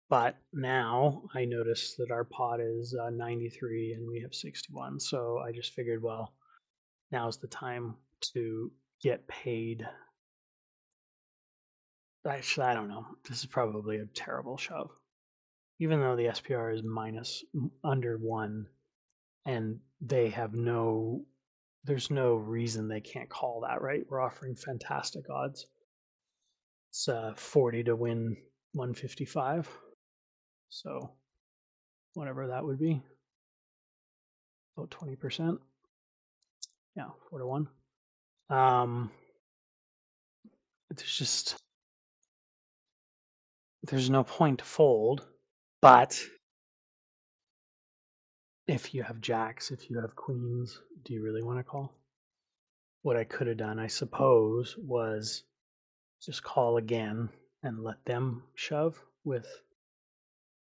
But now I notice that our pot is 93 and we have 61. So I just figured, well, now's the time to get paid. Actually, I don't know. This is probably a terrible shove. Even though the SPR is minus under 1 and they have there's no reason they can't call that, right? We're offering fantastic odds. It's 40 to win 155. So whatever that would be, about 20%. Yeah, 4 to 1. There's no point to fold, but if you have jacks, if you have queens, do you really want to call? What I could have done, I suppose, was just call again and let them shove with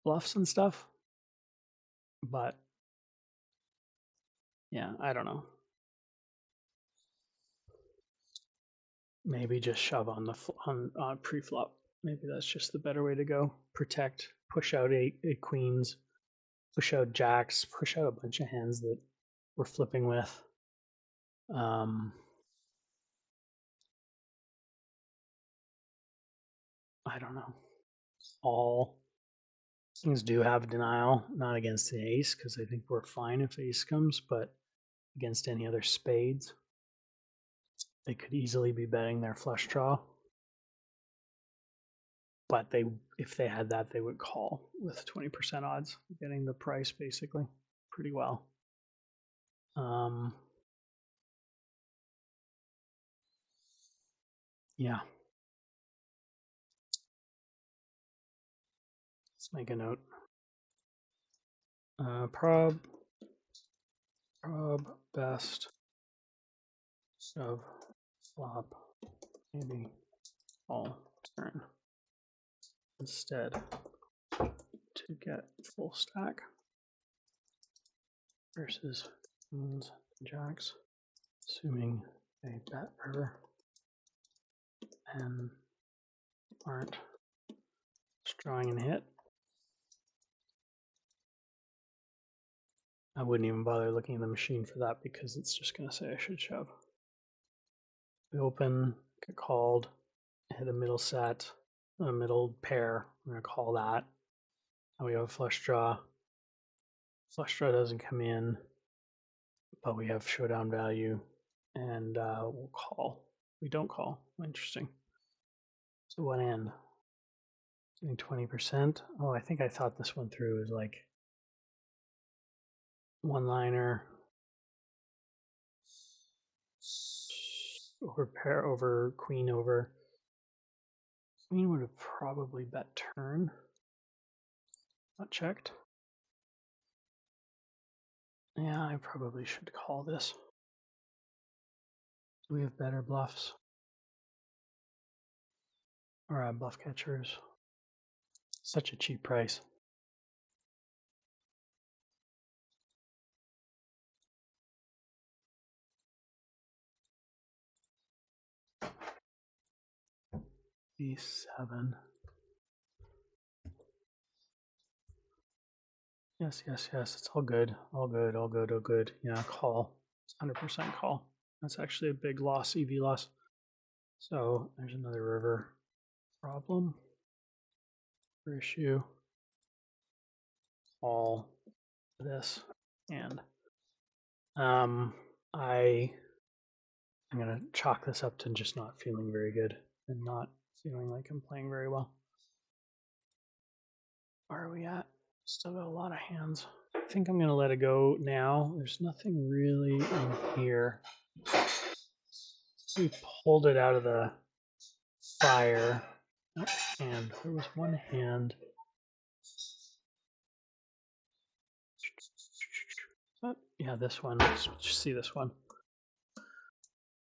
bluffs and stuff. But yeah, I don't know. Maybe just shove on the pre-flop. Maybe that's just the better way to go. Protect push out eight queens, push out jacks, push out a bunch of hands that we're flipping with. I don't know. All things do have denial, not against the ace, because I think we're fine if ace comes, but against any other spades, they could easily be betting their flush draw. But if they had that, they would call with 20% odds, getting the price basically pretty well. Yeah. Let's make a note. Prob best shove flop, maybe all turn instead to get full stack versus queens and jacks, assuming they bet river and aren't drawing and hit. I wouldn't even bother looking at the machine for that because it's just going to say I should shove. We open, get called, hit a middle set, a middle pair. I'm going to call that. And we have a flush draw. Flush draw doesn't come in, but we have showdown value, and we'll call. We don't call. Interesting. So what end? Getting 20%. Oh, I think I thought this one through as like one-liner over pair over queen over. Queen would have probably bet turn. Not checked. Yeah, I probably should call this. Do we have better bluffs? Or bluff catchers? Such a cheap price. B7. Yes, yes, yes. It's all good. All good, all good, all good. Yeah, call. It's 100% call. That's actually a big loss, EV loss. So there's another river problem or issue. All this and I'm gonna chalk this up to just not feeling very good and not feeling like I'm playing very well. Where are we at? Still got a lot of hands. I think I'm gonna let it go now. There's nothing really in here. We pulled it out of the fire. And there was one hand. Yeah, this one. Let's see this one.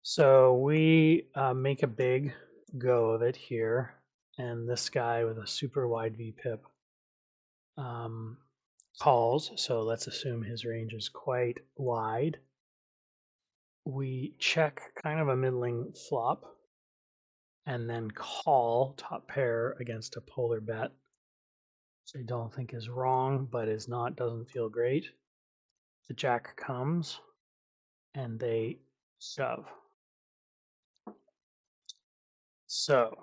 So we make a big go of it here, and this guy with a super wide VPIP calls. So let's assume his range is quite wide. We check kind of a middling flop, and then call top pair against a polar bet. Which I don't think is wrong, but is not doesn't feel great. The jack comes, and they shove. So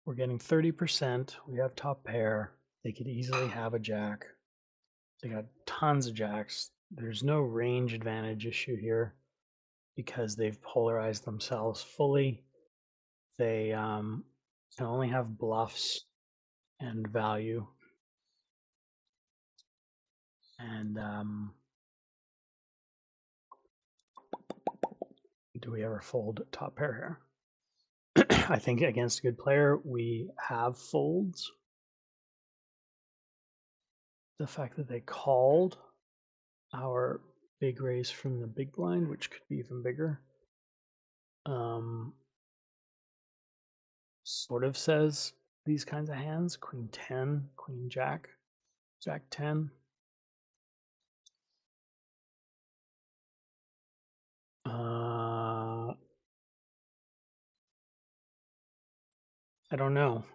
we're getting 30%. We have top pair. They could easily have a jack. They got tons of jacks. There's no range advantage issue here because they've polarized themselves fully. They can only have bluffs and value. And do we ever fold top pair here? I think against a good player, we have folds. The fact that they called our big raise from the big blind, which could be even bigger, sort of says these kinds of hands, queen 10, queen jack, jack 10. I don't know.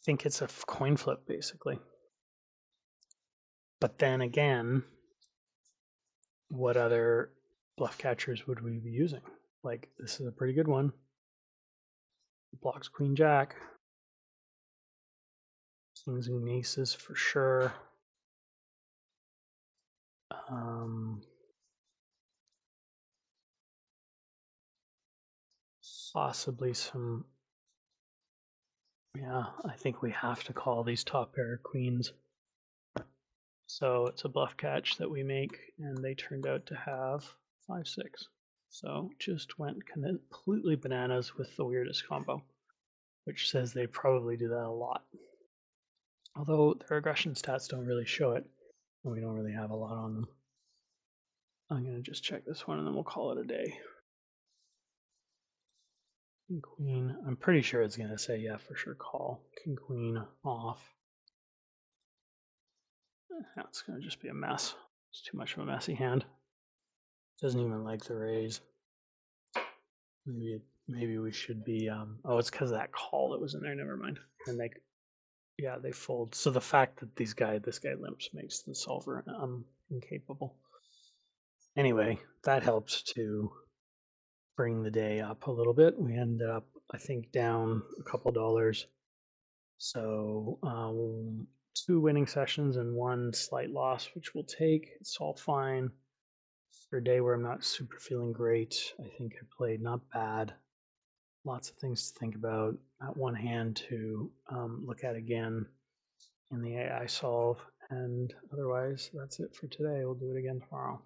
think it's a coin flip, basically. But then again, what other bluff catchers would we be using? Like, this is a pretty good one. Blocks queen jack. Kings and aces for sure. Possibly some. Yeah, I think we have to call these top pair queens. So it's a bluff catch that we make, and they turned out to have 5-6. So just went completely bananas with the weirdest combo, which says they probably do that a lot. Although their aggression stats don't really show it, and we don't really have a lot on them. I'm going to just check this one, and then we'll call it a day. King, queen. I'm pretty sure it's going to say, yeah, for sure, call. King, queen, off. That's going to just be a mess. It's too much of a messy hand. Doesn't even like the raise. Maybe we should be. Oh, it's because of that call that was in there. Never mind. And they fold. So the fact that this guy limps makes the solver incapable. Anyway, that helps to bring the day up a little bit. We ended up, I think, down a couple dollars. So 2 winning sessions and 1 slight loss, which we'll take. It's all fine. For a day where I'm not super feeling great, I think I played not bad. Lots of things to think about. At one hand to look at again in the AI solve. And otherwise, that's it for today. We'll do it again tomorrow.